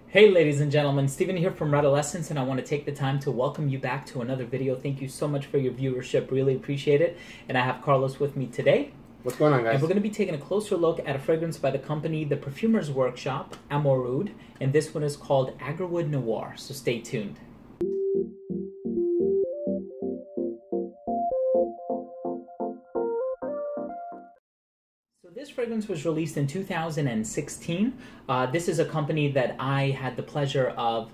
Hey ladies and gentlemen, Steven here from Redolessence, and I want to take the time to welcome you back to another video. Thank you so much for your viewership, really appreciate it. And I have Carlos with me today. What's going on, guys? And we're going to be taking a closer look at a fragrance by the company, the Perfumer's Workshop, Amouroud, and this one is called Agarwood Noir, so stay tuned. This fragrance was released in 2016. This is a company that I had the pleasure of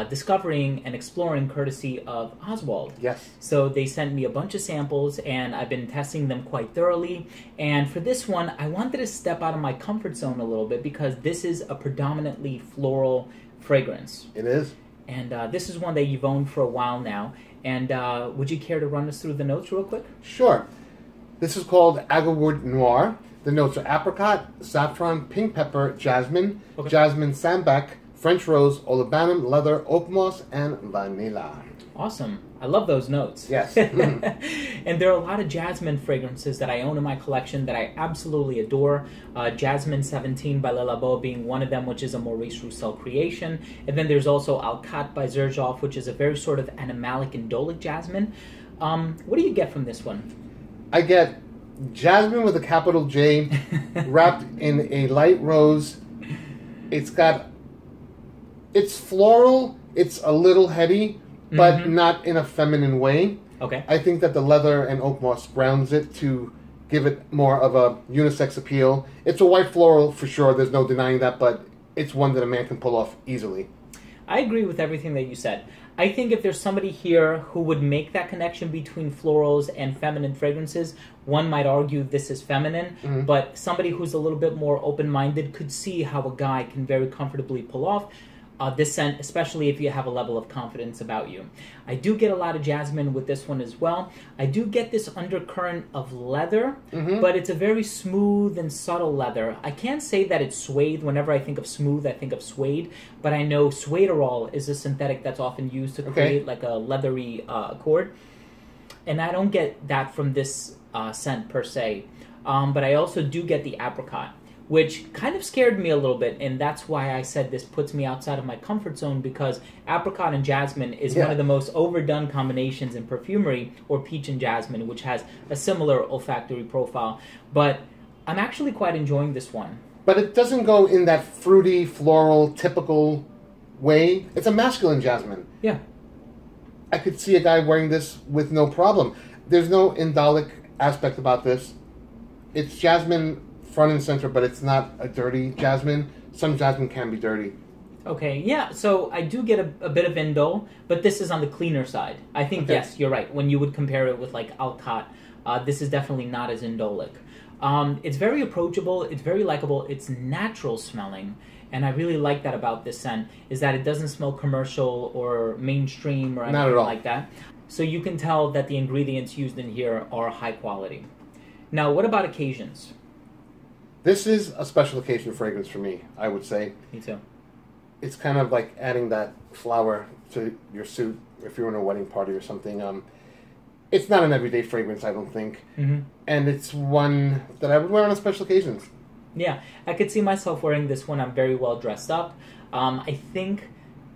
discovering and exploring courtesy of Oswald. Yes. So they sent me a bunch of samples and I've been testing them quite thoroughly. And for this one, I wanted to step out of my comfort zone a little bit because this is a predominantly floral fragrance. It is. And this is one that you've owned for a while now. And would you care to run us through the notes real quick? Sure. This is called Agarwood Noir. The notes are apricot, saffron, pink pepper, jasmine, jasmine sambac, French rose, olibanum, leather, oak moss, and vanilla. Awesome. I love those notes. Yes. And there are a lot of jasmine fragrances that I own in my collection that I absolutely adore. Jasmine 17 by Le Labo being one of them, which is a Maurice Roussel creation. And then there's also Alcat by Xerjoff, which is a very sort of animalic indolic jasmine. What do you get from this one? I get jasmine with a capital J wrapped in a light rose. It's floral, it's a little heady, but not in a feminine way. Okay. I think that the leather and oak moss grounds it to give it more of a unisex appeal. It's a white floral for sure, there's no denying that, but it's one that a man can pull off easily. I agree with everything that you said. I think if there's somebody here who would make that connection between florals and feminine fragrances, one might argue this is feminine, but somebody who's a little bit more open-minded could see how a guy can very comfortably pull off this scent, especially if you have a level of confidence about you. I do get a lot of jasmine with this one as well. I do get this undercurrent of leather, but it's a very smooth and subtle leather. I can't say that it's suede. Whenever I think of smooth, I think of suede, but I know suederol is a synthetic that's often used to create like a leathery accord. And I don't get that from this scent per se, but I also do get the apricot, which kind of scared me a little bit, and that's why I said this puts me outside of my comfort zone, because apricot and jasmine is one of the most overdone combinations in perfumery, or peach and jasmine, which has a similar olfactory profile. But I'm actually quite enjoying this one. But it doesn't go in that fruity, floral, typical way. It's a masculine jasmine. Yeah. I could see a guy wearing this with no problem. There's no indolic aspect about this. It's jasmine front and center, but it's not a dirty jasmine. Some jasmine can be dirty. Okay, yeah, so I do get a bit of indole, but this is on the cleaner side. I think, yes, you're right. When you would compare it with, like, Alcat, this is definitely not as indolic. It's very approachable, it's very likable, it's natural smelling, and I really like that about this scent, is that it doesn't smell commercial or mainstream or anything like that. So you can tell that the ingredients used in here are high quality. Now, what about occasions? This is a special occasion fragrance for me, I would say. Me too. It's kind of like adding that flower to your suit if you're in a wedding party or something. It's not an everyday fragrance, I don't think. And it's one that I would wear on special occasions. Yeah, I could see myself wearing this when I'm very well dressed up. I think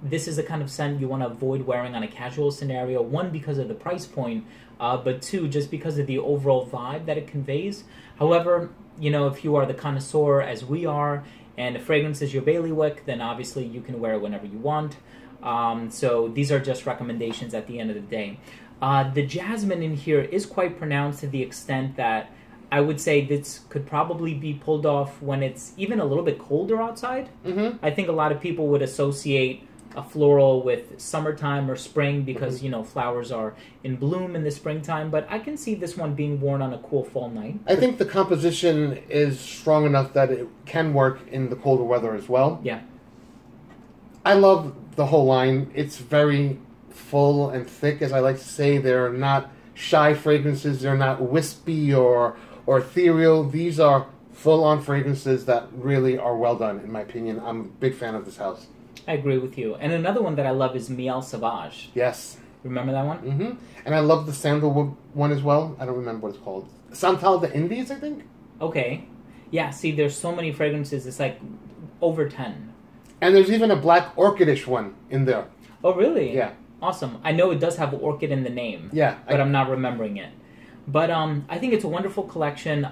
this is the kind of scent you want to avoid wearing on a casual scenario. One, because of the price point, but two, just because of the overall vibe that it conveys. However, you know, if you are the connoisseur as we are, and the fragrance is your bailiwick, then obviously you can wear it whenever you want. So these are just recommendations at the end of the day. The jasmine in here is quite pronounced to the extent that I would say this could probably be pulled off when it's even a little bit colder outside. I think a lot of people would associate a floral with summertime or spring because, you know, flowers are in bloom in the springtime, but I can see this one being worn on a cool fall night. I think the composition is strong enough that it can work in the colder weather as well. Yeah. I love the whole line. It's very full and thick, as I like to say. They're not shy fragrances. They're not wispy or ethereal. These are full-on fragrances that really are well done, in my opinion. I'm a big fan of this house. I agree with you. And another one that I love is Miel Sauvage. Yes. Remember that one? And I love the sandalwood one as well. I don't remember what it's called. Santal de Indies, I think? Okay. Yeah, see, there's so many fragrances. It's like over 10. And there's even a black orchidish one in there. Oh, really? Yeah. Awesome. I know it does have orchid in the name. Yeah. But I'm not remembering it. But I think it's a wonderful collection.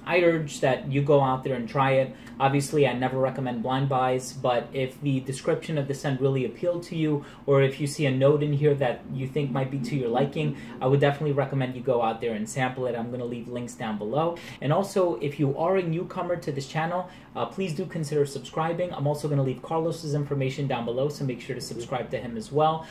I urge that you go out there and try it. Obviously, I never recommend blind buys, but if the description of the scent really appealed to you, or if you see a note in here that you think might be to your liking, I would definitely recommend you go out there and sample it. I'm going to leave links down below. And also, if you are a newcomer to this channel, please do consider subscribing. I'm also going to leave Carlos's information down below, so make sure to subscribe to him as well.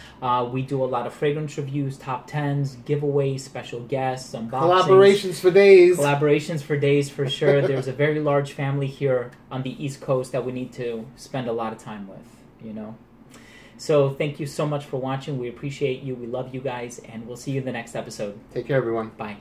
We do a lot of fragrance reviews, top 10s, giveaways, special guests, unboxings. Collaborations for days. Collaborations for days, for sure. There's a very large family here on the East Coast that we need to spend a lot of time with, you know. So thank you so much for watching. We appreciate you. We love you guys, and we'll see you in the next episode. Take care, everyone. Bye.